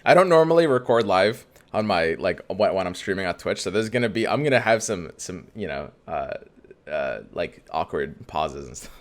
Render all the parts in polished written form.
I don't normally record live on my when I'm streaming on Twitch, so there's gonna be I'm gonna have some like awkward pauses and stuff.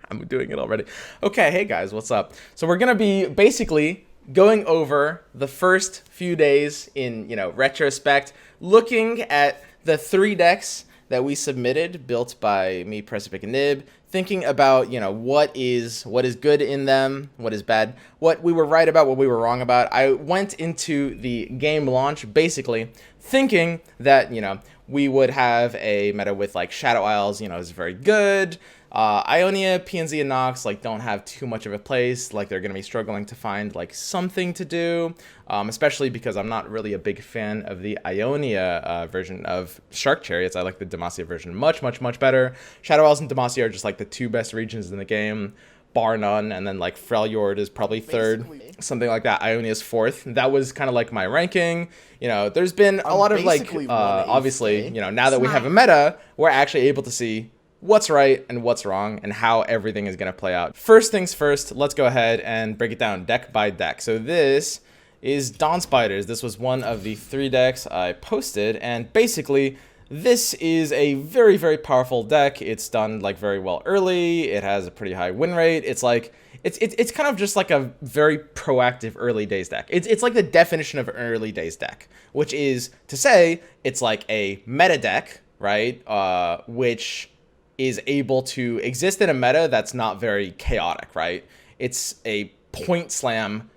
I'm doing it already. Okay, hey guys, what's up? So we're gonna be basically going over the first few days in retrospect, looking at the 3 decks that we submitted, built by me, Precipic and Nib, thinking about what is good in them, what is bad, what we were right about, what we were wrong about. I went into the game launch basically thinking that we would have a meta with like Shadow Isles, is very good. Ionia, PNZ, and Nox don't have too much of a place. They're gonna be struggling to find something to do, especially because I'm not really a big fan of the Ionia version of Shark Chariots. I like the Demacia version much better. Shadow Isles and Demacia are just the 2 best regions in the game, bar none. And then Freljord is probably 3rd, something like that. Ionia's 4th. That was kind of my ranking. There's been a lot of obviously, now that we have a meta, we're actually able to see what's right and what's wrong and how everything is going to play out. First things first, let's go ahead and break it down deck by deck. So this is Dawn Spiders. This was one of the 3 decks I posted, and basically this is a very powerful deck. It's done very well early. It has a pretty high win rate. It's it's kind of just a very proactive early days deck. It's like the definition of an early days deck, which is to say it's a meta deck, right? Which is able to exist in a meta that's not very chaotic, right? It's a point slam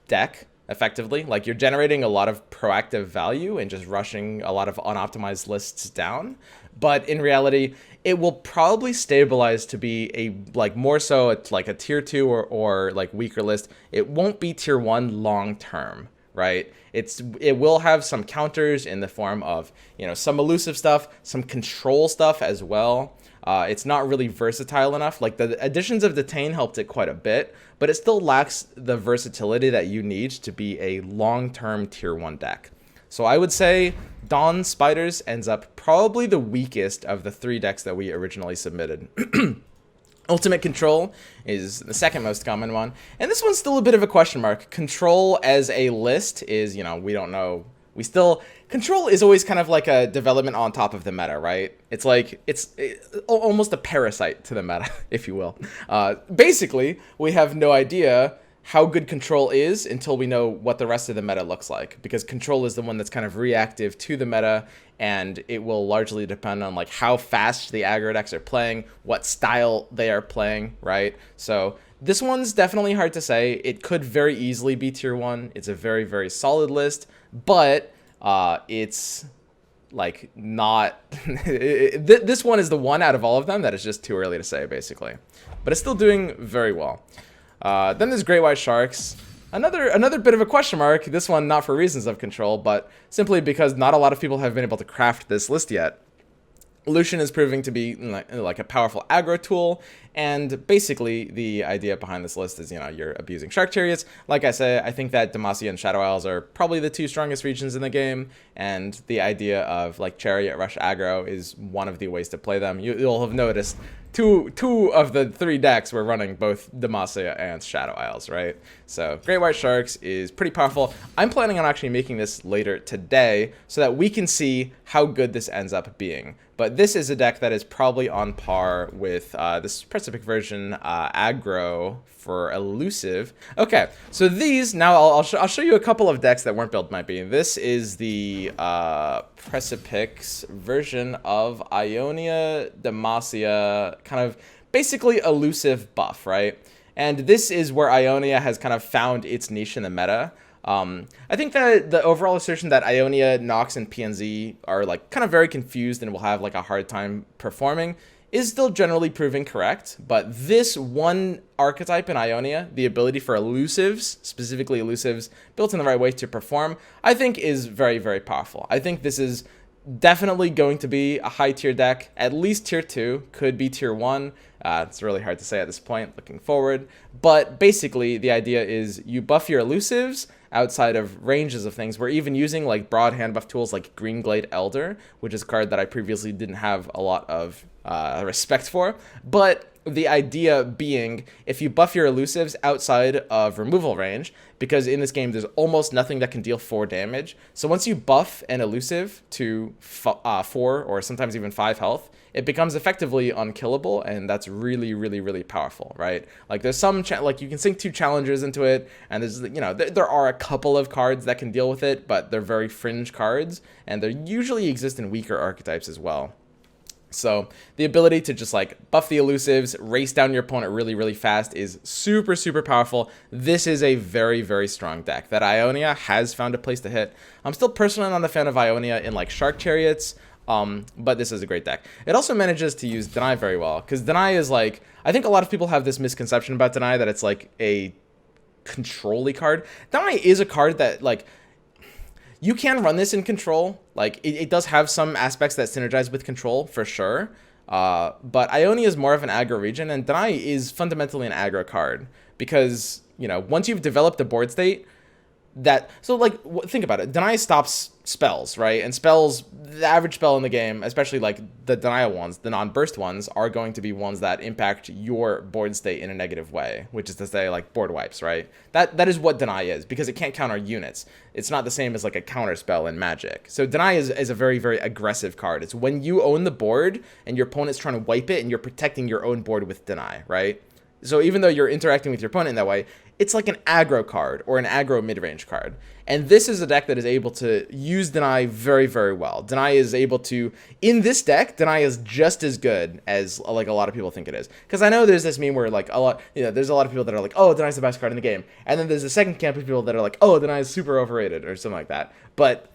deck, effectively. You're generating a lot of proactive value and just rushing a lot of unoptimized lists down. But in reality, it will probably stabilize to be a more so it's a tier 2 or weaker list. It won't be tier 1 long term, right? It will have some counters in the form of some elusive stuff, some control stuff as well. It's not really versatile enough. The additions of Detain helped it quite a bit, but it still lacks the versatility that you need to be a long-term tier 1 deck. So I would say Dawn Spiders ends up probably the weakest of the 3 decks that we originally submitted. Ultimate Control is the second most common one, and this one's still a bit of a question mark. Control as a list is, we don't know. Control is always kind of a development on top of the meta, right? It's almost a parasite to the meta, if you will. Basically, we have no idea how good Control is until we know what the rest of the meta looks like, because Control is the one that's kind of reactive to the meta, and it will largely depend on how fast the aggro decks are playing, what style they are playing, right? So this one's definitely hard to say. It could very easily be tier 1. It's a very solid list, but it's not this one is the one out of all of them that is just too early to say, basically, but it's still doing very well. Then there's Great White Sharks, another bit of a question mark. This one not for reasons of control, but simply because not a lot of people have been able to craft this list yet. Lucian is proving to be a powerful aggro tool, and basically the idea behind this list is you're abusing Shark Chariots. Like I said, I think that Demacia and Shadow Isles are probably the 2 strongest regions in the game, and the idea of Chariot Rush aggro is one of the ways to play them. You'll have noticed two of the 3 decks were running both Demacia and Shadow Isles, right? So Great White Sharks is pretty powerful. I'm planning on actually making this later today so that we can see how good this ends up being. But this is a deck that is probably on par with this Precipic version aggro for elusive. Okay, so these, now I'll show you a couple of decks that weren't built might be. This is the Precipic's version of Ionia, Demacia, kind of basically elusive buff, right? And this is where Ionia has kind of found its niche in the meta. I think that the overall assertion that Ionia, Nox, and PNZ are kind of very confused and will have a hard time performing is still generally proving correct. But this one archetype in Ionia, the ability for elusives, specifically elusives built in the right way to perform, I think is very powerful. I think this is definitely going to be a high tier deck, at least tier 2, could be tier 1. It's really hard to say at this point looking forward, but basically the idea is you buff your elusives outside of ranges of things. We're even using broad hand buff tools like Green Glade Elder, which is a card that I previously didn't have a lot of respect for, but The idea being, if you buff your elusives outside of removal range, because in this game there's almost nothing that can deal 4 damage. So once you buff an elusive to 4 or sometimes even 5 health, it becomes effectively unkillable, and that's really, really, really powerful, right? Like there's some like you can sink 2 challengers into it, and there's there are a couple of cards that can deal with it, but they're very fringe cards, and they usually exist in weaker archetypes as well. So the ability to just like buff the elusives, race down your opponent really, really fast is super, super powerful. This is a very, very strong deck that Ionia has found a place to hit. I'm still personally not a fan of Ionia in like Shark Chariots, but this is a great deck. It also manages to use Deny very well, because Deny is like, I think a lot of people have this misconception about Deny that it's like a control-y card. Deny is a card that like, you can run this in control. Like it does have some aspects that synergize with control for sure. But Ionia is more of an aggro region, and Deny is fundamentally an aggro card because, once you've developed a board state, so like think about it. Deny stops spells, right? And spells, the average spell in the game, especially like the denial ones, the non-burst ones, are going to be ones that impact your board state in a negative way, which is to say like board wipes, right? That is what Deny is, because it can't counter units. It's not the same as like a counter spell in Magic. So Deny is a very, very aggressive card. It's when you own the board and your opponent's trying to wipe it and you're protecting your own board with Deny, right? So even though you're interacting with your opponent in that way, it's like an aggro card or an aggro mid-range card. And this is a deck that is able to use Deny very, very well. Deny is able to, in this deck, Deny is just as good as like a lot of people think it is. Because I know there's this meme where like there's a lot of people that are like, oh, Deny's the best card in the game. And then there's a second camp of people that are like, oh, Deny is super overrated or something like that. But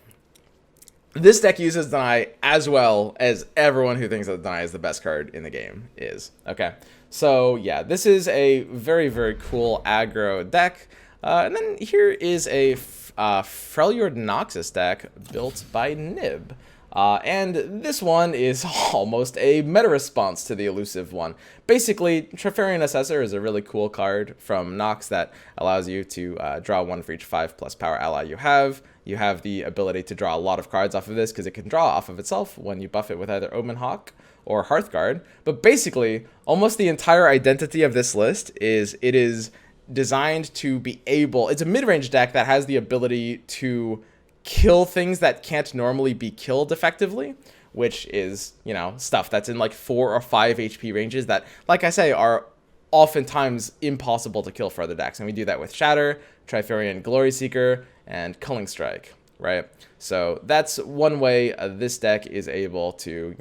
this deck uses Deny as well as everyone who thinks that Deny is the best card in the game is. Okay, so yeah, this is a very, very cool aggro deck. And then here is a Freljord Noxus deck built by Nib. And this one is almost a meta response to the elusive one. Basically, Trifarian Assessor is a really cool card from Nox that allows you to draw 1 for each 5+ power ally you have. You have the ability to draw a lot of cards off of this because it can draw off of itself when you buff it with either Omen Hawk or Hearthguard. But basically, almost the entire identity of this list is it is designed to be able, it's a mid-range deck that has the ability to kill things that can't normally be killed effectively, which is, stuff that's in like 4 or 5 HP ranges that, like I say, are oftentimes impossible to kill for other decks. And we do that with Shatter, Trifarian Glory Seeker, and Culling Strike, right? So that's one way this deck is able to,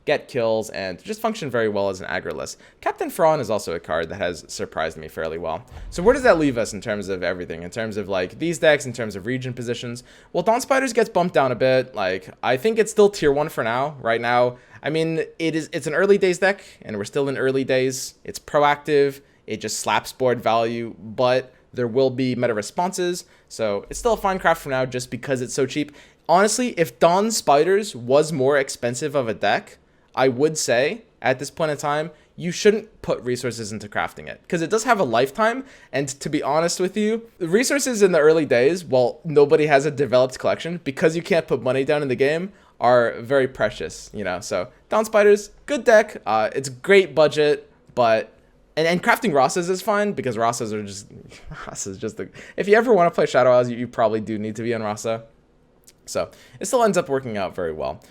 get kills and just function very well as an aggro list. Captain Thrawn is also a card that has surprised me fairly well. So where does that leave us in terms of everything? In terms of like these decks, in terms of region positions? Well, Dawn Spiders gets bumped down a bit. Like I think it's still tier 1 for now. Right now, I mean, it's an early days deck, and we're still in early days. It's proactive. It just slaps board value, but there will be meta responses. So it's still a fine craft for now just because it's so cheap. Honestly, if Dawn Spiders was more expensive of a deck, I would say, at this point in time, you shouldn't put resources into crafting it, because it does have a lifetime, and to be honest with you, the resources in the early days, while nobody has a developed collection, because you can't put money down in the game, are very precious, So, Dawn Spiders, good deck, it's great budget, but, and crafting Rossas is fine, because Rossas are just, if you ever want to play Shadow Isles, you probably do need to be on Rassa. So it still ends up working out very well.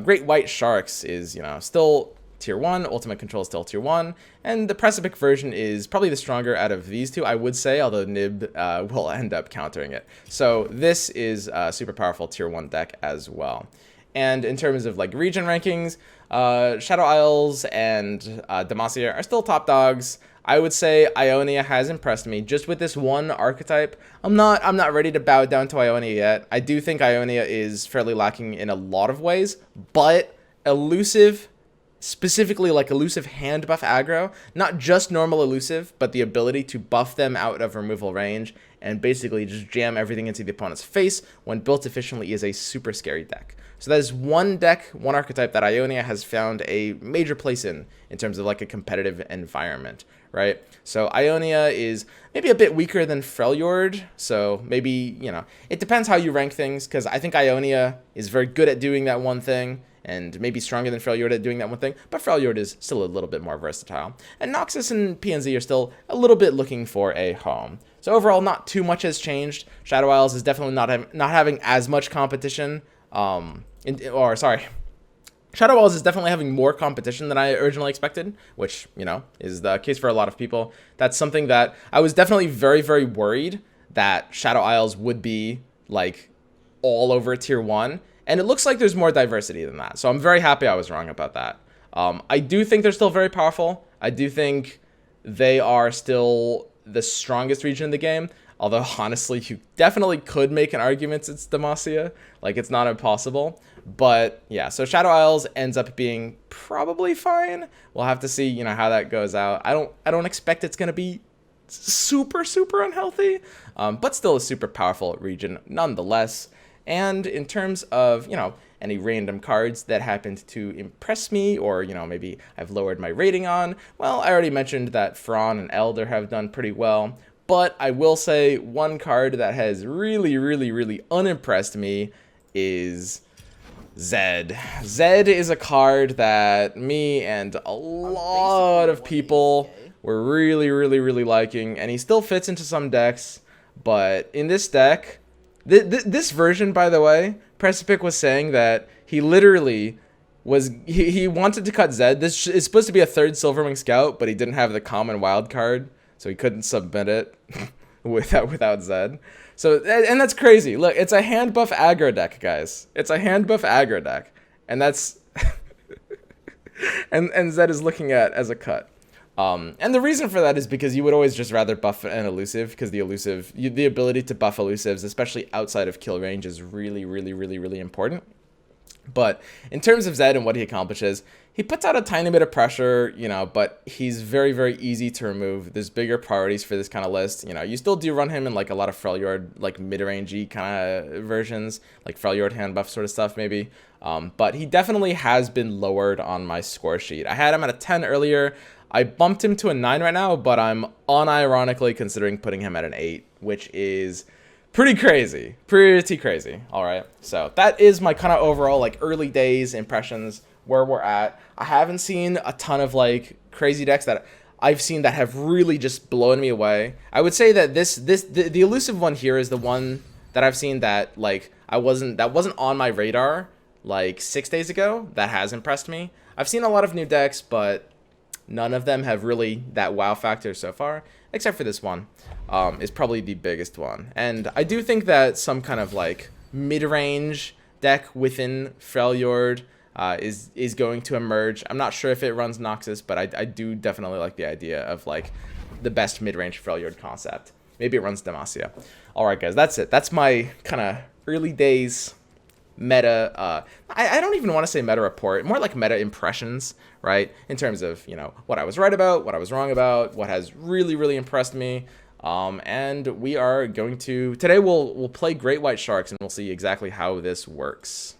Great White Sharks is, still tier 1. Ultimate Control is still tier 1. And the Precipic version is probably the stronger out of these two, I would say, although Nib will end up countering it. So this is a super powerful tier 1 deck as well. And in terms of like region rankings, Shadow Isles and Demacia are still top dogs. I would say Ionia has impressed me just with this one archetype. I'm not ready to bow down to Ionia yet. I do think Ionia is fairly lacking in a lot of ways, but elusive, specifically like elusive hand buff aggro, not just normal elusive, but the ability to buff them out of removal range and basically just jam everything into the opponent's face when built efficiently is a super scary deck. So that is one deck, one archetype that Ionia has found a major place in terms of like a competitive environment, right? So Ionia is maybe a bit weaker than Freljord, so maybe, it depends how you rank things, because I think Ionia is very good at doing that one thing, and maybe stronger than Freljord at doing that one thing, but Freljord is still a little bit more versatile. And Noxus and PNZ are still a little bit looking for a home. So overall, not too much has changed. Shadow Isles is definitely not having as much competition. Shadow Isles is definitely having more competition than I originally expected, which, you know, is the case for a lot of people. That's something that I was definitely very, very worried that Shadow Isles would be, like, all over tier 1. And it looks like there's more diversity than that. So I'm very happy I was wrong about that. I do think they're still very powerful. I do think they are still the strongest region in the game. Although, honestly, you definitely could make an argument it's Demacia. Like, it's not impossible. But, yeah, so Shadow Isles ends up being probably fine. We'll have to see, you know, how that goes out. I don't expect it's going to be super, super unhealthy. But still a super powerful region nonetheless. And in terms of, you know, any random cards that happened to impress me, or, you know, maybe I've lowered my rating on, well, I already mentioned that Fron and Elder have done pretty well. But I will say one card that has really, really, really unimpressed me is Zed. Zed is a card that me and a lot of people were really, really, really liking. And he still fits into some decks. But in this deck, this version, by the way, Precipic was saying that he literally was... He wanted to cut Zed. This is supposed to be a third Silverwing Scout, but he didn't have the common wild card. So he couldn't submit it without Zed. So, and that's crazy. Look, it's a hand buff aggro deck, guys. It's a hand buff aggro deck. And that's... and Zed is looking at as a cut. And the reason for that is because you would always just rather buff an elusive, because the ability to buff elusives, especially outside of kill range, is really, really, really, really important. But in terms of Zed and what he accomplishes, he puts out a tiny bit of pressure, you know, but he's very, very easy to remove. There's bigger priorities for this kind of list. You know, you still do run him in like a lot of Freljord, like mid-rangey kind of versions, like Freljord hand buff sort of stuff maybe. But he definitely has been lowered on my score sheet. I had him at a 10 earlier. I bumped him to a 9 right now, but I'm unironically considering putting him at an 8, which is... pretty crazy. All right. So that is my kind of overall like early days impressions where we're at. I haven't seen a ton of like crazy decks that I've seen that have really just blown me away. I would say that the elusive one here is the one that I've seen that like that wasn't on my radar like 6 days ago. That has impressed me. I've seen a lot of new decks, but none of them have really that wow factor so far, except for this one. Is probably the biggest one. And I do think that some kind of like mid-range deck within Freljord is going to emerge. I'm not sure if it runs Noxus, but I do definitely like the idea of like the best mid-range Freljord concept. Maybe it runs Demacia. Alright guys, that's it. That's my kind of early days meta, I don't even want to say meta report, more like meta impressions, right? In terms of, you know, what I was right about, what I was wrong about, what has really, really impressed me. And we are going to, today we'll play Great White Sharks and we'll see exactly how this works.